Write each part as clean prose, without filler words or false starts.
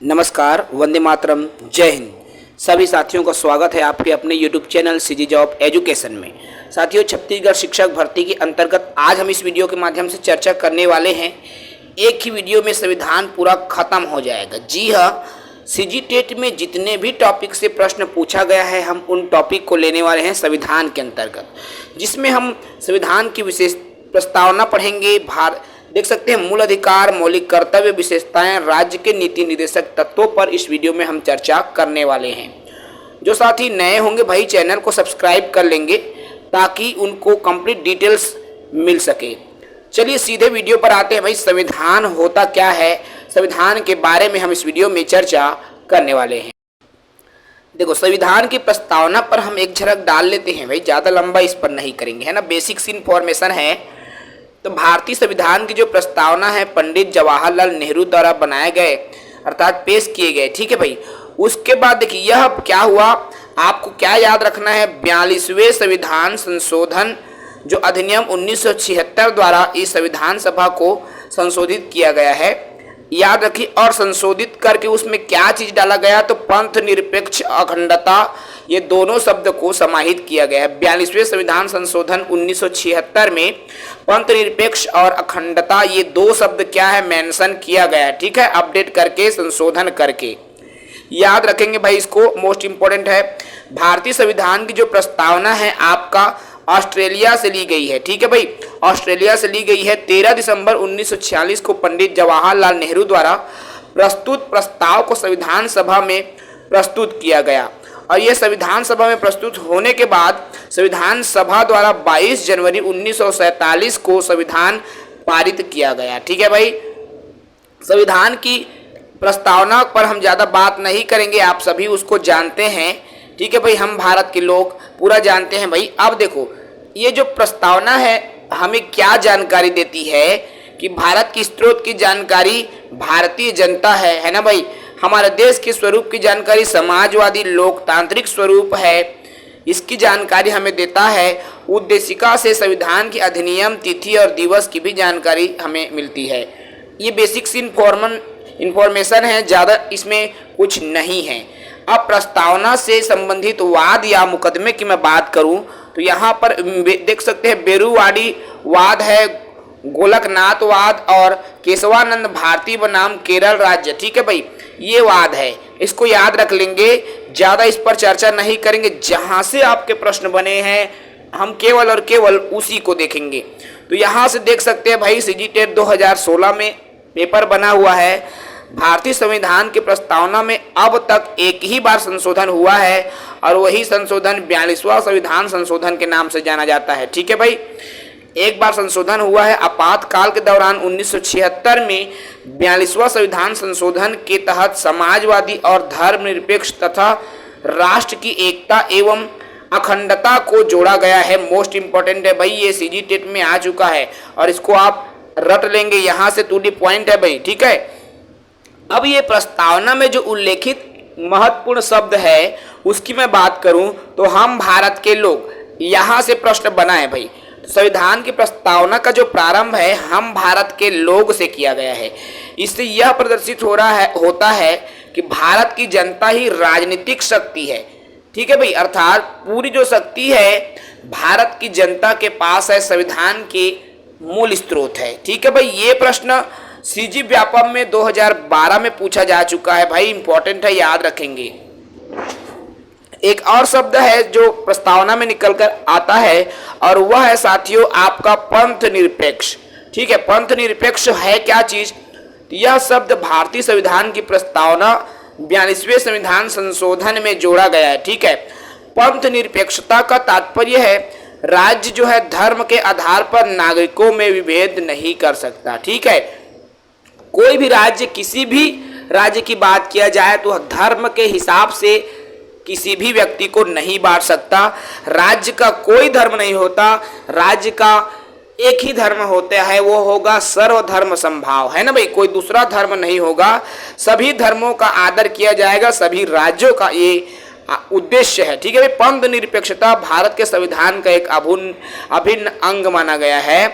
नमस्कार, वंदे मातरम, जय हिंद। सभी साथियों का स्वागत है आपके अपने YouTube channel CG job education में। साथियों, छत्तीसगढ़ शिक्षक भर्ती के अंतर्गत आज हम इस वीडियो के माध्यम से चर्चा करने वाले हैं। एक ही वीडियो में संविधान पूरा खत्म हो जाएगा। जी हाँ, सीजी टेट में जितने भी टॉपिक से प्रश्न पूछा गया है, हम उन टॉपिक को लेने वाले हैं संविधान के अंतर्गत, जिसमें हम संविधान की विशेष प्रस्तावना पढ़ेंगे। देख सकते हैं मूल अधिकार, मौलिक कर्तव्य, विशेषताएं, राज्य के नीति निर्देशक तत्वों पर इस वीडियो में हम चर्चा करने वाले हैं। जो साथी नए होंगे भाई, चैनल को सब्सक्राइब कर लेंगे ताकि उनको कंप्लीट डिटेल्स मिल सके। चलिए सीधे वीडियो पर आते हैं भाई। संविधान होता क्या है, संविधान के बारे में हम इस वीडियो में चर्चा करने वाले हैं। देखो, संविधान की प्रस्तावना पर हम एक झलक डाल लेते हैं भाई, ज़्यादा लंबा इस पर नहीं करेंगे, है ना। बेसिक सी इन्फॉर्मेशन है। तो भारतीय संविधान की जो प्रस्तावना है पंडित जवाहरलाल नेहरू द्वारा बनाए गए अर्थात पेश किए गए, ठीक है भाई। उसके बाद देखिए यह क्या हुआ, आपको क्या याद रखना है, 42वें संविधान संशोधन जो अधिनियम 1976 द्वारा इस संविधान सभा को संशोधित किया गया है, याद रखिए। और संशोधित करके उसमें क्या चीज डाला गया, तो पंथ निरपेक्ष अखंडता, ये दोनों शब्द को समाहित किया गया है। 42वें संविधान संशोधन 1976 में पंथ निरपेक्ष और अखंडता, ये दो शब्द क्या है, मेंशन किया गया है, ठीक है। अपडेट करके, संशोधन करके याद रखेंगे भाई, इसको मोस्ट इंपोर्टेंट है। भारतीय संविधान की जो प्रस्तावना है आपका ऑस्ट्रेलिया से ली गई है, ठीक है भाई। ऑस्ट्रेलिया से ली गई है। 13 दिसंबर 1946 को पंडित जवाहरलाल नेहरू द्वारा प्रस्तुत प्रस्ताव को संविधान सभा में प्रस्तुत किया गया। और यह संविधान सभा में प्रस्तुत होने के बाद संविधान सभा द्वारा 22 जनवरी 1947 को संविधान पारित किया गया, ठीक है भाई। संविधान की प्रस्तावना पर हम ज़्यादा बात नहीं करेंगे, आप सभी उसको जानते हैं, ठीक है भाई। हम भारत के लोग पूरा जानते हैं भाई। अब देखो, ये जो प्रस्तावना है हमें क्या जानकारी देती है कि भारत की स्रोत की जानकारी भारतीय जनता है ना भाई। हमारे देश के स्वरूप की जानकारी समाजवादी लोकतांत्रिक स्वरूप है, इसकी जानकारी हमें देता है। उद्देशिका से संविधान की अधिनियम, तिथि और दिवस की भी जानकारी हमें मिलती है। ये बेसिक सी इंफॉर्मेशन है, ज़्यादा इसमें कुछ नहीं है। अब प्रस्तावना से संबंधित वाद या मुकदमे की मैं बात करूं तो यहाँ पर देख सकते हैं बेरुवाड़ी वाद है, गोलकनाथवाद और केशवानंद भारती बनाम केरल राज्य, ठीक है भाई। ये वाद है, इसको याद रख लेंगे, ज़्यादा इस पर चर्चा नहीं करेंगे। जहाँ से आपके प्रश्न बने हैं हम केवल और केवल उसी को देखेंगे। तो यहाँ से देख सकते हैं भाई, सीजी टेट 2016 में पेपर बना हुआ है। भारतीय संविधान की प्रस्तावना में अब तक एक ही बार संशोधन हुआ है और वही संशोधन 42वां संविधान संशोधन के नाम से जाना जाता है, ठीक है भाई। एक बार संशोधन हुआ है आपातकाल के दौरान 1976 में। 42वां संविधान संशोधन के तहत समाजवादी और धर्मनिरपेक्ष तथा राष्ट्र की एकता एवं अखंडता को जोड़ा गया है। मोस्ट इंपोर्टेंट है भाई, ये सीजी टेट में आ चुका है और इसको आप रट लेंगे, यहाँ से 2D पॉइंट है भाई, ठीक है। अब ये प्रस्तावना में जो उल्लेखित महत्वपूर्ण शब्द है उसकी मैं बात करूं तो हम भारत के लोग, यहाँ से प्रश्न बना है भाई। संविधान की प्रस्तावना का जो प्रारंभ है हम भारत के लोग से किया गया है। इससे यह प्रदर्शित होता है कि भारत की जनता ही राजनीतिक शक्ति है, ठीक है भाई। अर्थात पूरी जो शक्ति है भारत की जनता के पास है, संविधान के मूल स्रोत है, ठीक है भाई। ये प्रश्न सीजी व्यापम में 2012 में पूछा जा चुका है भाई, इंपॉर्टेंट है, याद रखेंगे। एक और शब्द है जो प्रस्तावना में निकलकर आता है और वह है साथियों आपका पंथ निरपेक्ष, ठीक है। पंथ निरपेक्ष है क्या चीज, यह शब्द भारतीय संविधान की प्रस्तावना 42वें संविधान संशोधन में जोड़ा गया है, ठीक है। पंथ निरपेक्षता का तात्पर्य है राज्य जो है धर्म के आधार पर नागरिकों में विभेद नहीं कर सकता, ठीक है। कोई भी राज्य, किसी भी राज्य की बात किया जाए तो धर्म के हिसाब से किसी भी व्यक्ति को नहीं बांट सकता। राज्य का कोई धर्म नहीं होता, राज्य का एक ही धर्म होता है, वो होगा सर्वधर्म समभाव, है ना भाई। कोई दूसरा धर्म नहीं होगा, सभी धर्मों का आदर किया जाएगा, सभी राज्यों का ये उद्देश्य है, ठीक है भाई। पंथ निरपेक्षता भारत के संविधान का एक अभिन्न अंग माना गया है,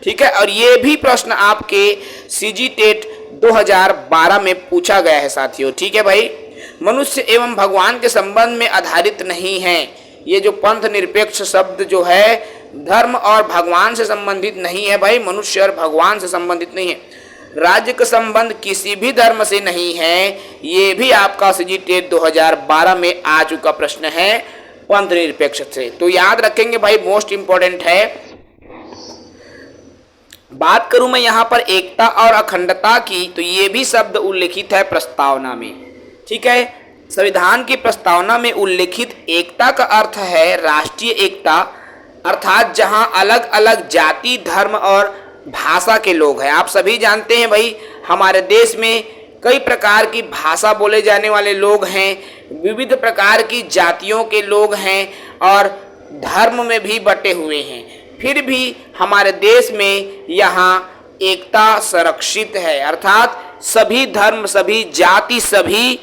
ठीक है। और ये भी प्रश्न आपके सीजी टेट 2012 में पूछा गया है साथियों। ठीक है भाई, मनुष्य एवं भगवान के संबंध में आधारित नहीं है। ये जो पंथ निरपेक्ष शब्द जो है धर्म और भगवान से संबंधित नहीं है भाई, मनुष्य और भगवान से संबंधित नहीं है। राज्य का संबंध किसी भी धर्म से नहीं है। ये भी आपका सीजीटेट 2012 में आ चुका प्रश्न है पंथ निरपेक्ष से, तो याद रखेंगे भाई, मोस्ट इंपॉर्टेंट है। बात करूं मैं यहां पर एकता और अखंडता की, तो ये भी शब्द उल्लेखित है प्रस्तावना में। ठीक है, संविधान की प्रस्तावना में उल्लेखित एकता का अर्थ है राष्ट्रीय एकता, अर्थात जहां अलग अलग जाति, धर्म और भाषा के लोग हैं। आप सभी जानते हैं भाई, हमारे देश में कई प्रकार की भाषा बोले जाने वाले लोग हैं, विविध प्रकार की जातियों के लोग हैं और धर्म में भी बटे हुए हैं। फिर भी हमारे देश में यहाँ एकता संरक्षित है, अर्थात सभी धर्म, सभी जाति, सभी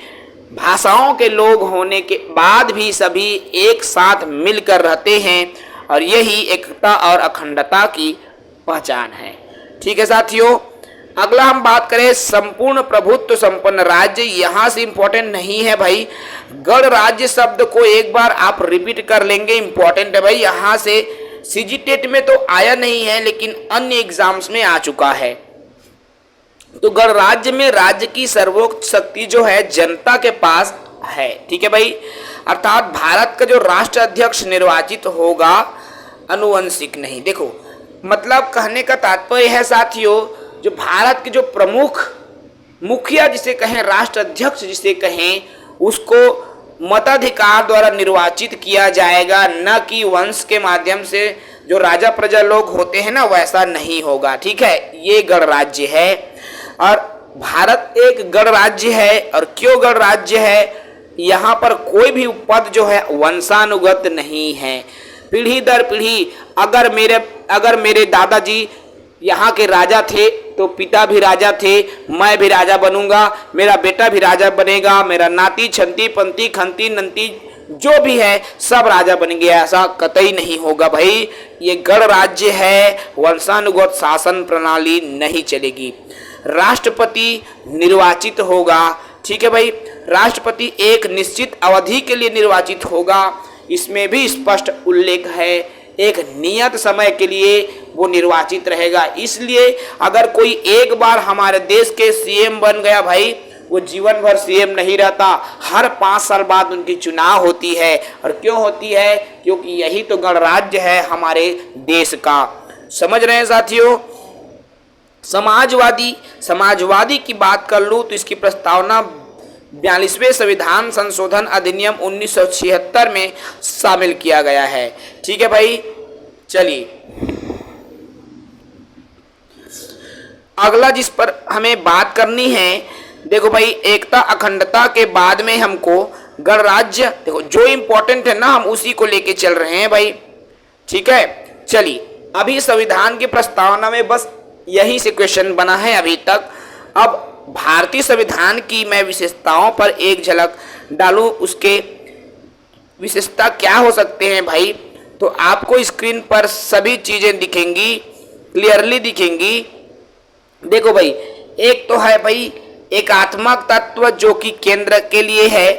भाषाओं के लोग होने के बाद भी सभी एक साथ मिलकर रहते हैं और यही एकता और अखंडता की पहचान है। ठीक है साथियों, अगला हम बात करें संपूर्ण प्रभुत्व संपन्न राज्य। यहाँ से इंपॉर्टेंट नहीं है भाई, गणराज्य शब्द को एक बार आप रिपीट कर लेंगे, इंपॉर्टेंट है भाई। यहाँ से सीजीटेट में तो आया नहीं है लेकिन अन्य एग्जाम्स में आ चुका है। तो गणराज्य में राज्य की सर्वोच्च शक्ति जो है जनता के पास है। ठीक है भाई, अर्थात भारत का जो राष्ट्र अध्यक्ष निर्वाचित होगा, अनुवंशिक नहीं। देखो मतलब कहने का तात्पर्य है साथियों, जो भारत के जो प्रमुख मुखिया जिसे कहें, राष्ट्र अध्यक्ष जिसे कहें, उसको मताधिकार द्वारा निर्वाचित किया जाएगा, न कि वंश के माध्यम से जो राजा प्रजा लोग होते हैं ना, वैसा नहीं होगा। ठीक है, ये गणराज्य है और भारत एक गणराज्य है। और क्यों गणराज्य है? यहाँ पर कोई भी पद जो है वंशानुगत नहीं है। पीढ़ी दर पीढ़ी अगर मेरे दादाजी यहाँ के राजा थे तो पिता भी राजा थे, मैं भी राजा बनूंगा, मेरा बेटा भी राजा बनेगा, मेरा नाती छंती पंती खंती नंती जो भी है सब राजा बनेंगे, ऐसा कतई नहीं होगा भाई। ये गणराज्य है, वंशानुगत शासन प्रणाली नहीं चलेगी। राष्ट्रपति निर्वाचित होगा। ठीक है भाई, राष्ट्रपति एक निश्चित अवधि के लिए निर्वाचित होगा, इसमें भी स्पष्ट उल्लेख है, एक नियत समय के लिए वो निर्वाचित रहेगा। इसलिए अगर कोई एक बार हमारे देश के सीएम बन गया भाई, वो जीवन भर सीएम नहीं रहता, हर 5 साल बाद उनकी चुनाव होती है। और क्यों होती है? क्योंकि यही तो गणराज्य है हमारे देश का। समझ रहे हैं साथियों? समाजवादी की बात कर लूँ तो इसकी प्रस्तावना 42वें संविधान संशोधन अधिनियम 1976 में शामिल किया गया है। ठीक है भाई, चलिए अगला जिस पर हमें बात करनी है, देखो भाई, एकता अखंडता के बाद में हमको गणराज्य, देखो जो इंपॉर्टेंट है ना हम उसी को लेके चल रहे हैं भाई। ठीक है, चलिए अभी संविधान की प्रस्तावना में बस यही से क्वेश्चन बना है अभी तक। अब भारतीय संविधान की मैं विशेषताओं पर एक झलक डालूं, उसके विशेषता क्या हो सकते हैं भाई, तो आपको स्क्रीन पर सभी चीजें दिखेंगी, क्लियरली दिखेंगी। देखो भाई, एक तो है भाई एकात्मक तत्व जो कि केंद्र के लिए है,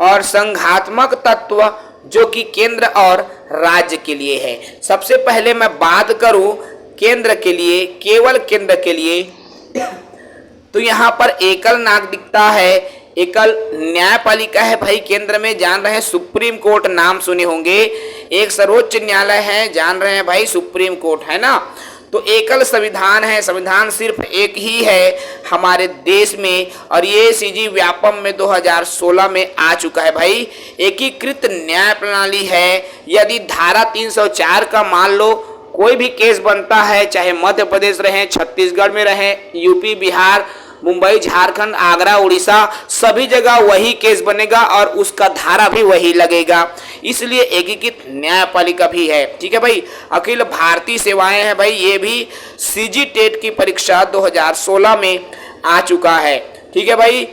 और संघात्मक तत्व जो कि केंद्र और राज्य के लिए है। सबसे पहले मैं बात करूं केंद्र के लिए, केवल केंद्र के लिए, तो यहाँ पर एकल नागरिकता है, एकल न्यायपालिका है भाई केंद्र में, जान रहे हैं सुप्रीम कोर्ट नाम सुने होंगे, एक सर्वोच्च न्यायालय है, जान रहे हैं भाई सुप्रीम कोर्ट है ना। तो एकल संविधान है, संविधान सिर्फ एक ही है हमारे देश में, और ये सीजी व्यापम में 2016 में आ चुका है भाई। एकीकृत न्याय प्रणाली है। यदि धारा 304 का मान लो कोई भी केस बनता है, चाहे मध्य प्रदेश रहे, छत्तीसगढ़ में रहे, यूपी, बिहार, मुंबई, झारखंड, आगरा, उड़ीसा, सभी जगह वही केस बनेगा और उसका धारा भी वही लगेगा, इसलिए एकीकृत न्यायपालिका भी है। ठीक है भाई, अखिल भारतीय सेवाएं है भाई, ये भी सीजीटेट की परीक्षा 2016 में आ चुका है। ठीक है भाई,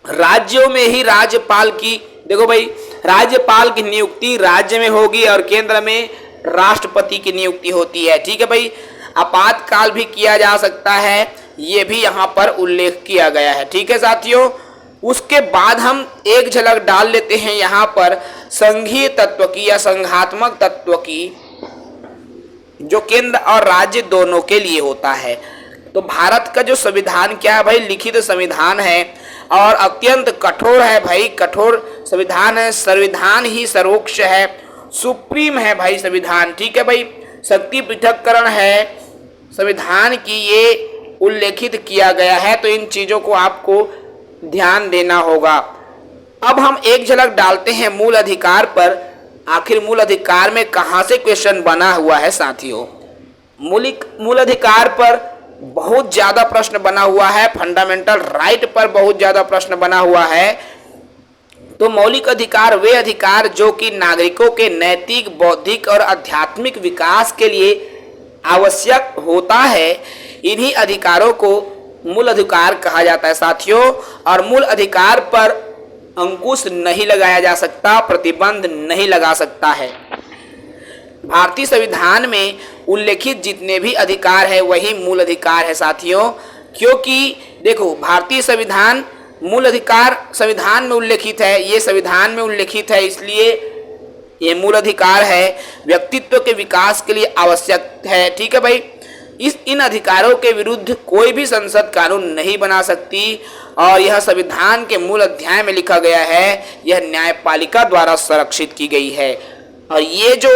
राज्यों में ही राज्यपाल की, देखो भाई, राज्यपाल की नियुक्ति राज्य में होगी और केंद्र में राष्ट्रपति की नियुक्ति होती है। ठीक है भाई, आपातकाल भी किया जा सकता है, ये भी यहाँ पर उल्लेख किया गया है। ठीक है साथियों, उसके बाद हम एक झलक डाल लेते हैं यहाँ पर संघीय तत्व की या संघात्मक तत्व की, जो केंद्र और राज्य दोनों के लिए होता है। तो भारत का जो संविधान क्या है भाई, लिखित संविधान है और अत्यंत कठोर है भाई, कठोर संविधान है। संविधान ही सर्वोच्च है, सुप्रीम है भाई संविधान। ठीक है भाई, शक्ति पृथक्करण है संविधान की, ये उल्लेखित किया गया है। तो इन चीजों को आपको ध्यान देना होगा। अब हम एक झलक डालते हैं मूल अधिकार पर। आखिर मूल अधिकार में कहां से क्वेश्चन बना हुआ है साथियों। मूल अधिकार पर बहुत ज्यादा प्रश्न बना हुआ है, फंडामेंटल राइट पर बहुत ज्यादा प्रश्न बना हुआ है। तो मौलिक अधिकार वे अधिकार जो कि नागरिकों के नैतिक, बौद्धिक और आध्यात्मिक विकास के लिए आवश्यक होता है, इन्हीं अधिकारों को मूल अधिकार कहा जाता है साथियों। और मूल अधिकार पर अंकुश नहीं लगाया जा सकता, प्रतिबंध नहीं लगा सकता है। भारतीय संविधान में उल्लेखित जितने भी अधिकार है वही मूल अधिकार है साथियों। क्योंकि देखो, भारतीय संविधान मूल अधिकार संविधान में उल्लेखित है, ये संविधान में उल्लेखित है, इसलिए ये मूल अधिकार है, व्यक्तित्व के विकास के लिए आवश्यक है। ठीक है भाई, इन अधिकारों के विरुद्ध कोई भी संसद कानून नहीं बना सकती और यह संविधान के मूल अध्याय में लिखा गया है, यह न्यायपालिका द्वारा संरक्षित की गई है। और ये जो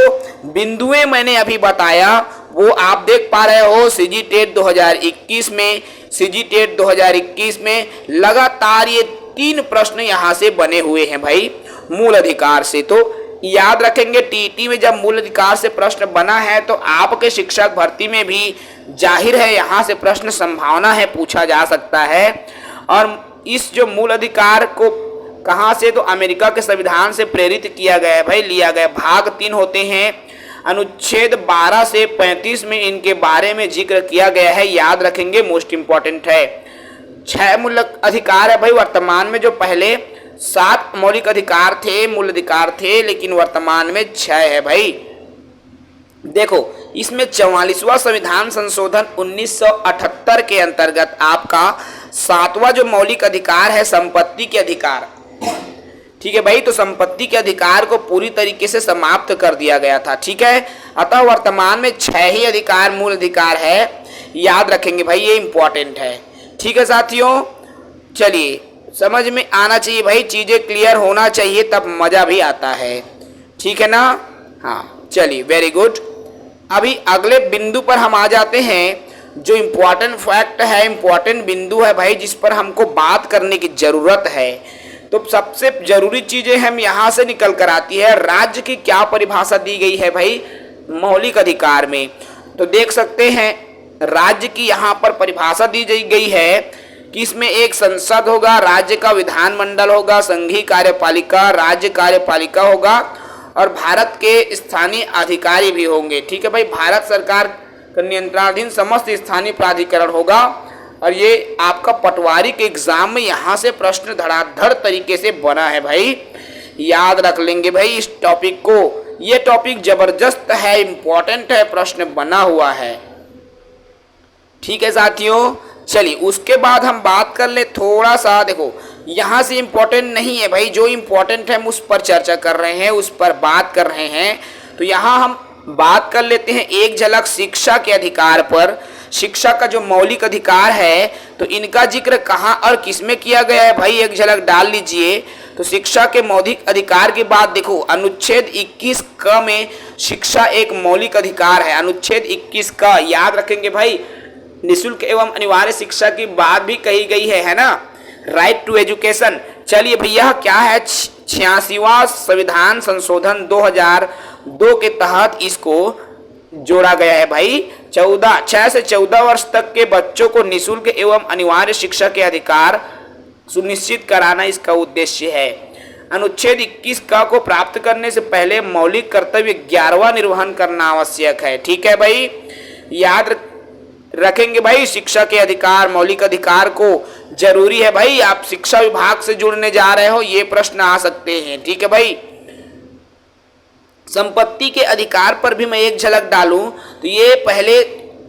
बिंदुएं मैंने अभी बताया वो आप देख पा रहे हो सीजी टेट 2021 में, सीजी टेट 2021 में लगातार ये 3 प्रश्न यहाँ से बने हुए हैं भाई मूल अधिकार से। तो याद रखेंगे, टीटी में जब मूल अधिकार से प्रश्न बना है तो आपके शिक्षक भर्ती में भी जाहिर है यहाँ से प्रश्न संभावना है पूछा जा सकता है। और इस जो मूल अधिकार को कहाँ से, तो अमेरिका के संविधान से प्रेरित किया गया है भाई, लिया गया। भाग 3 होते हैं, अनुच्छेद 12 से 35 में इनके बारे में जिक्र किया गया है, याद रखेंगे, मोस्ट इंपॉर्टेंट है। 6 मूल अधिकार है भाई वर्तमान में, जो पहले 7 मौलिक अधिकार थे, मूल अधिकार थे, लेकिन वर्तमान में 6 है भाई। देखो, इसमें 44वां संविधान संशोधन 1978 के अंतर्गत आपका 7वां जो मौलिक अधिकार है संपत्ति के अधिकार। ठीक है भाई, तो संपत्ति के अधिकार को पूरी तरीके से समाप्त कर दिया गया था। ठीक है, अतः वर्तमान में 6 ही अधिकार मूल अधिकार है, याद रखेंगे भाई, ये इंपॉर्टेंट है। ठीक है साथियों, चलिए समझ में आना चाहिए भाई, चीजें क्लियर होना चाहिए, तब मजा भी आता है। ठीक है ना, हाँ चलिए, वेरी गुड। अभी अगले बिंदु पर हम आ जाते हैं, जो इम्पोर्टेंट फैक्ट है, इम्पोर्टेंट बिंदु है भाई, जिस पर हमको बात करने की जरूरत है। तो सबसे जरूरी चीजें हम यहाँ से निकल कर आती है, राज्य की क्या परिभाषा दी गई है भाई मौलिक अधिकार में। तो देख सकते हैं राज्य की यहाँ पर परिभाषा दी गई है कि इसमें एक संसद होगा, राज्य का विधानमंडल होगा, संघीय कार्यपालिका, राज्य कार्यपालिका होगा और भारत के स्थानीय अधिकारी भी होंगे। ठीक है भाई, भारत सरकार का नियंत्रणाधीन समस्त स्थानीय प्राधिकरण होगा। और ये आपका पटवारी के एग्जाम में यहाँ से प्रश्न धड़ाधड़ तरीके से बना है भाई, याद रख लेंगे भाई इस टॉपिक को। ये टॉपिक जबरदस्त है, इंपॉर्टेंट है, प्रश्न बना हुआ है। ठीक है साथियों, चलिए उसके बाद हम बात कर ले थोड़ा सा। देखो, यहाँ से इम्पोर्टेंट नहीं है भाई, जो इम्पोर्टेंट है हम उस पर चर्चा कर रहे हैं, उस पर बात कर रहे हैं। तो यहाँ हम बात कर लेते हैं एक झलक शिक्षा के अधिकार पर। शिक्षा का जो मौलिक अधिकार है, तो इनका जिक्र कहाँ और किसमें किया गया है भाई, एक झलक डाल लीजिए। तो शिक्षा के मौलिक अधिकार के बाद देखो, अनुच्छेद 21 क में शिक्षा एक मौलिक अधिकार है। अनुच्छेद 21 का याद रखेंगे भाई, निःशुल्क एवं अनिवार्य शिक्षा की बात भी कही गई है ना, राइट टू एजुकेशन। चलिए भैया, क्या है 86वां संविधान संशोधन 2002 के तहत इसको जोड़ा गया है भाई। 6 से 14 वर्ष तक के बच्चों को निःशुल्क एवं अनिवार्य शिक्षा के अधिकार सुनिश्चित कराना इसका उद्देश्य है। अनुच्छेद 21 का को प्राप्त करने से पहले मौलिक कर्तव्य 11वां निर्वहन करना आवश्यक है। ठीक है भाई, याद रखेंगे भाई, शिक्षा के अधिकार, मौलिक अधिकार को जरूरी है भाई। आप शिक्षा विभाग से जुड़ने जा रहे हो, ये प्रश्न आ सकते हैं। ठीक है भाई, संपत्ति के अधिकार पर भी मैं एक झलक डालूं तो ये पहले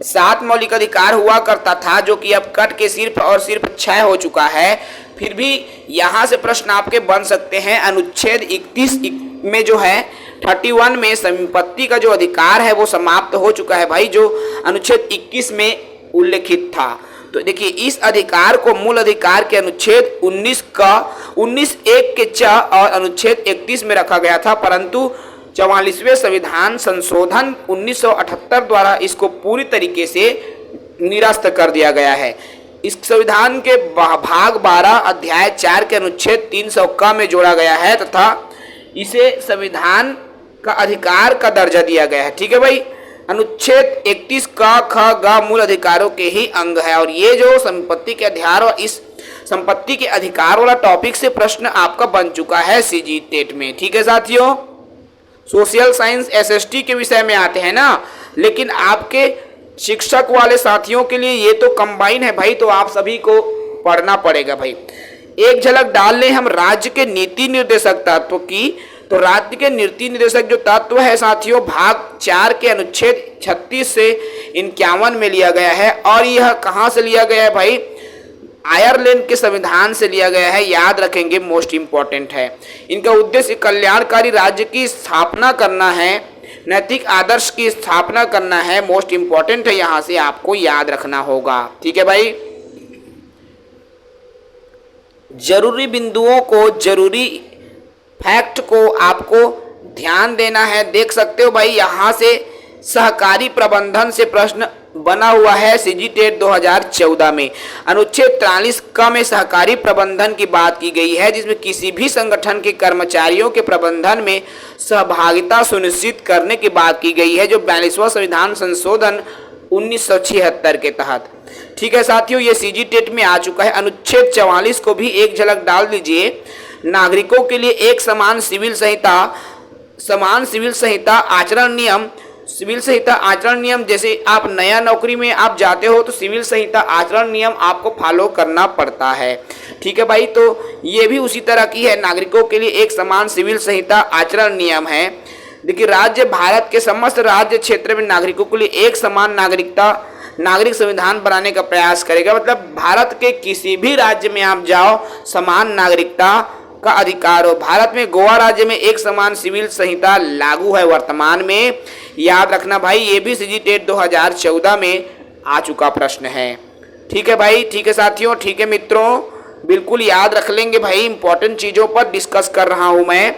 7 मौलिक अधिकार हुआ करता था, जो कि अब कट के सिर्फ और सिर्फ 6 हो चुका है। फिर भी यहाँ से प्रश्न आपके बन सकते हैं। अनुच्छेद 31 में जो है 31 में संपत्ति का जो अधिकार है वो समाप्त हो चुका है भाई, जो अनुच्छेद 21 में उल्लेखित था। तो देखिए, इस अधिकार को मूल अधिकार के अनुच्छेद 19(1) के च और अनुच्छेद 31 में रखा गया था, परंतु 44वें संविधान संशोधन 1978 द्वारा इसको पूरी तरीके से निरस्त कर दिया गया है। इस संविधान के भाग 12 अध्याय 4 के अनुच्छेद 300 क में जोड़ा गया है तथा इसे संविधान का अधिकार का दर्जा दिया गया है। ठीक है भाई, अनुच्छेद 31 क ख ग मूल अधिकारों के ही अंग है। और ये जो संपत्ति के अधिकार और इस संपत्ति के अधिकार वाला टॉपिक से प्रश्न आपका बन चुका है सीजी टेट में। ठीक है साथियों, सोशल साइंस एसएसटी के विषय में आते हैं ना, लेकिन आपके शिक्षक वाले साथियों के लिए ये तो कंबाइन है भाई, तो आप सभी को पढ़ना पड़ेगा भाई। एक झलक डाल लें हम राज्य के नीति निर्देशक तत्व की, तो राज्य के नीति निर्देशक जो तत्व है साथियों, भाग 4 के अनुच्छेद 36 से 51 में लिया गया है। और यह कहाँ से लिया गया है भाई? आयरलैंड के संविधान से लिया गया है, याद रखेंगे, मोस्ट इंपॉर्टेंट है। इनका उद्देश्य कल्याणकारी राज्य की स्थापना करना है, नैतिक आदर्श की स्थापना करना है, मोस्ट इंपॉर्टेंट है, यहां से आपको याद रखना होगा। ठीक है भाई, जरूरी बिंदुओं को, जरूरी फैक्ट को आपको ध्यान देना है। देख सकते हो भाई, यहां से सहकारी प्रबंधन से प्रश्न बना हुआ है सीजी टेट 2014 में। अनुच्छेद 43 क में सहकारी प्रबंधन की बात की गई है, जिसमें किसी भी संगठन के कर्मचारियों के प्रबंधन में सहभागिता सुनिश्चित करने की बात की गई है, जो 42वां संविधान संशोधन 1976 के तहत। ठीक है साथियों, ये सीजी टेट में आ चुका है। अनुच्छेद 44 को भी एक झलक डाल दीजिए। नागरिकों के लिए एक समान सिविल संहिता आचरण नियम, सिविल संहिता आचरण नियम, जैसे आप नया नौकरी में आप जाते हो तो सिविल संहिता आचरण नियम आपको फॉलो करना पड़ता है। ठीक है भाई, तो ये भी उसी तरह की है, नागरिकों के लिए एक समान सिविल संहिता आचरण नियम है। देखिए, राज्य भारत के समस्त राज्य क्षेत्र में नागरिकों के लिए एक समान नागरिक संविधान बनाने का प्रयास करेगा। मतलब भारत के किसी भी राज्य में आप जाओ, समान नागरिकता का अधिकार हो। भारत में गोवा राज्य में एक समान सिविल संहिता लागू है वर्तमान में, याद रखना भाई। ये भी सीजी टेट 2014 में आ चुका प्रश्न है। ठीक है भाई, ठीक है साथियों, ठीक है मित्रों, बिल्कुल याद रख लेंगे भाई, इंपॉर्टेंट चीजों पर डिस्कस कर रहा हूं मैं।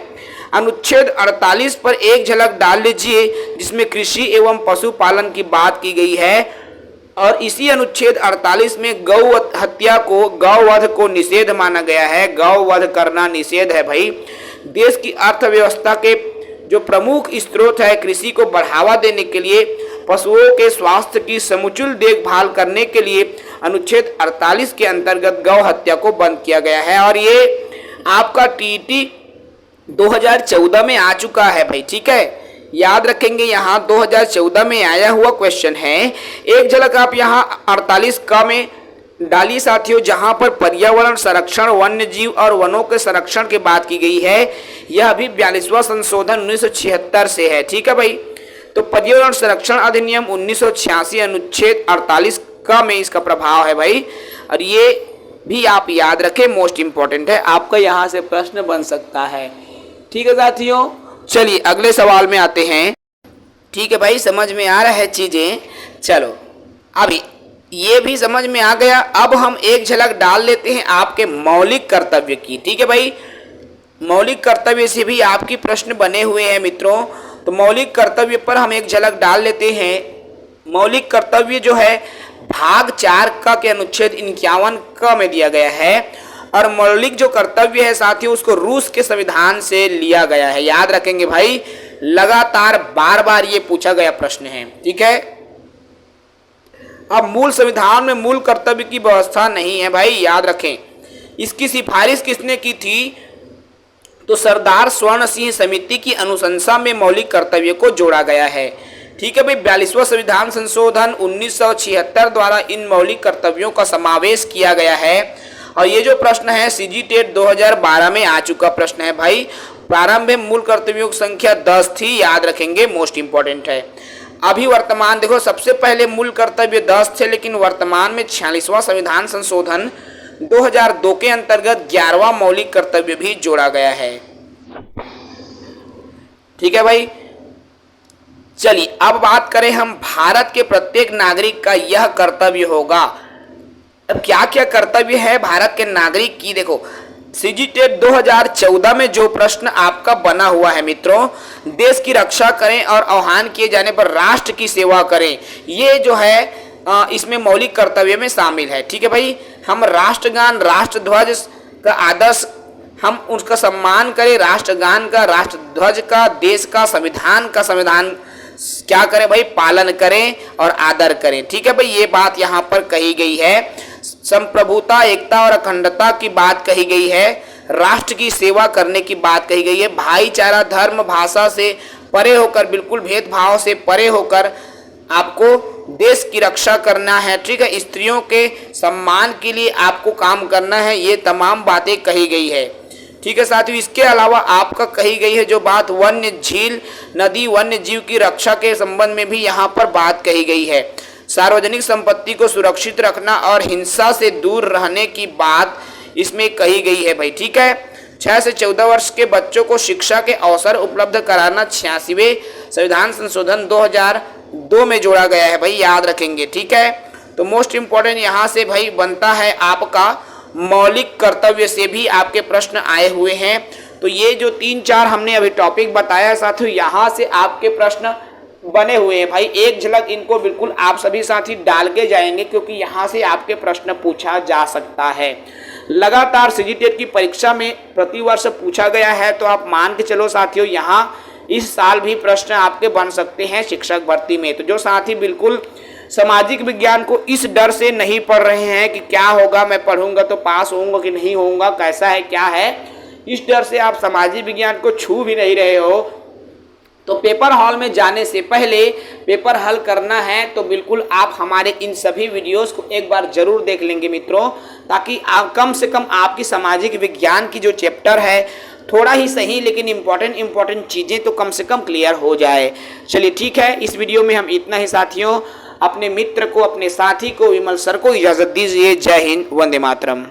अनुच्छेद 48 पर एक झलक डाल लीजिए, जिसमें कृषि एवं पशुपालन की बात की गई है। और इसी अनुच्छेद 48 में गौ हत्या को, गौवध को निषेध माना गया है। गौवध करना निषेध है भाई। देश की अर्थव्यवस्था के जो प्रमुख स्रोत है, कृषि को बढ़ावा देने के लिए, पशुओं के स्वास्थ्य की समुचित देखभाल करने के लिए अनुच्छेद 48 के अंतर्गत गौ हत्या को बंद किया गया है। और ये आपका टीटी 2014 में आ चुका है भाई। ठीक है, याद रखेंगे, यहाँ 2014 में आया हुआ क्वेश्चन है। एक झलक आप यहाँ 48 क में डालिए साथियों, जहां पर पर्यावरण संरक्षण, वन्य जीव और वनों के संरक्षण की बात की गई है। यह भी 42वां संशोधन 1976 से है। ठीक है भाई, तो पर्यावरण संरक्षण अधिनियम 1986 अनुच्छेद 48 क में इसका प्रभाव है भाई। और ये भी आप याद रखें, मोस्ट इंपॉर्टेंट है, आपका यहाँ से प्रश्न बन सकता है। ठीक है साथियों, चलिए अगले सवाल में आते हैं। ठीक है भाई, समझ में आ रहा है चीजें। चलो, अभी ये भी समझ में आ गया। अब हम एक झलक डाल लेते हैं आपके मौलिक कर्तव्य की। ठीक है भाई, मौलिक कर्तव्य से भी आपकी प्रश्न बने हुए हैं मित्रों, तो मौलिक कर्तव्य पर हम एक झलक डाल लेते हैं। मौलिक कर्तव्य जो है भाग 4 क के अनुच्छेद 51 क में दिया गया है। और मौलिक जो कर्तव्य है साथियों, उसको रूस के संविधान से लिया गया है। याद रखेंगे भाई, लगातार बार बार ये पूछा गया प्रश्न है। ठीक है, अब मूल संविधान में मूल कर्तव्य की व्यवस्था नहीं है भाई, याद रखें। इसकी सिफारिश किसने की थी? तो सरदार स्वर्ण सिंह समिति की अनुशंसा में मौलिक कर्तव्य को जोड़ा गया है। ठीक है भाई, 42वां संविधान संशोधन 1976 द्वारा इन मौलिक कर्तव्यों का समावेश किया गया है। और ये जो प्रश्न है सीजी टेट 2012 में आ चुका प्रश्न है भाई। प्रारंभ में मूल कर्तव्यों की संख्या 10 थी, याद रखेंगे, मोस्ट इंपॉर्टेंट है। अभी वर्तमान देखो, सबसे पहले मूल कर्तव्य 10 थे, लेकिन वर्तमान में 46वां संविधान संशोधन 2002 के अंतर्गत 11वां मौलिक कर्तव्य भी जोड़ा गया है। ठीक है भाई, चलिए अब बात करें हम भारत के प्रत्येक नागरिक का यह कर्तव्य होगा। अब क्या क्या कर्तव्य है भारत के नागरिक की, देखो सीजीटेट 2014 में जो प्रश्न आपका बना हुआ है मित्रों, देश की रक्षा करें और आह्वान किए जाने पर राष्ट्र की सेवा करें, ये जो है इसमें मौलिक कर्तव्य में शामिल है। ठीक है भाई, हम राष्ट्रगान, राष्ट्रध्वज का आदर्श, हम उसका सम्मान करें, राष्ट्रगान का, राष्ट्रध्वज का, देश का, संविधान क्या करें भाई, पालन करें और आदर करें। ठीक है भाई, ये बात यहाँ पर कही गई है। संप्रभुता, एकता और अखंडता की बात कही गई है, राष्ट्र की सेवा करने की बात कही गई है, भाईचारा, धर्म, भाषा से परे होकर, बिल्कुल भेदभाव से परे होकर आपको देश की रक्षा करना है। ठीक है, स्त्रियों के सम्मान के लिए आपको काम करना है, ये तमाम बातें कही गई है। ठीक है साथियों, इसके अलावा आपका कही गई है जो बात वन्य झील, नदी, वन्य जीव की रक्षा के संबंध में भी यहाँ पर बात कही गई है। सार्वजनिक संपत्ति को सुरक्षित रखना और हिंसा से दूर रहने की बात इसमें कही गई है भाई। ठीक है, 6 से 14 वर्ष के बच्चों को शिक्षा के अवसर उपलब्ध कराना 86वें संविधान संशोधन 2002 में जोड़ा गया है भाई, याद रखेंगे। ठीक है, तो मोस्ट इम्पोर्टेंट यहाँ से भाई बनता है आपका मौलिक कर्तव्य से भी आपके प्रश्न आए हुए हैं। तो ये जो 3-4 हमने अभी टॉपिक बताया साथियों, यहाँ से आपके प्रश्न बने हुए हैं भाई। एक झलक इनको बिल्कुल आप सभी साथी डाल के जाएंगे, क्योंकि यहाँ से आपके प्रश्न पूछा जा सकता है। लगातार सीजीटेट की परीक्षा में प्रतिवर्ष पूछा गया है, तो आप मान के चलो साथियों, यहाँ इस साल भी प्रश्न आपके बन सकते हैं शिक्षक भर्ती में। तो जो साथी बिल्कुल सामाजिक विज्ञान को इस डर से नहीं पढ़ रहे हैं कि क्या होगा, मैं पढ़ूंगा तो पास होऊंगा कि नहीं होऊंगा, कैसा है क्या है, इस डर से आप सामाजिक विज्ञान को छू भी नहीं रहे हो, तो पेपर हॉल में जाने से पहले पेपर हल करना है तो बिल्कुल आप हमारे इन सभी वीडियोस को एक बार जरूर देख लेंगे मित्रों, ताकि आप कम से कम आपकी सामाजिक विज्ञान की जो चैप्टर है थोड़ा ही सही लेकिन इम्पोर्टेंट चीज़ें तो कम से कम क्लियर हो जाए। चलिए ठीक है, इस वीडियो में हम इतना ही साथियों। अपने मित्र को, अपने साथी को, विमल सर को इजाज़त दीजिए। जय हिंद, वंदे मातरम।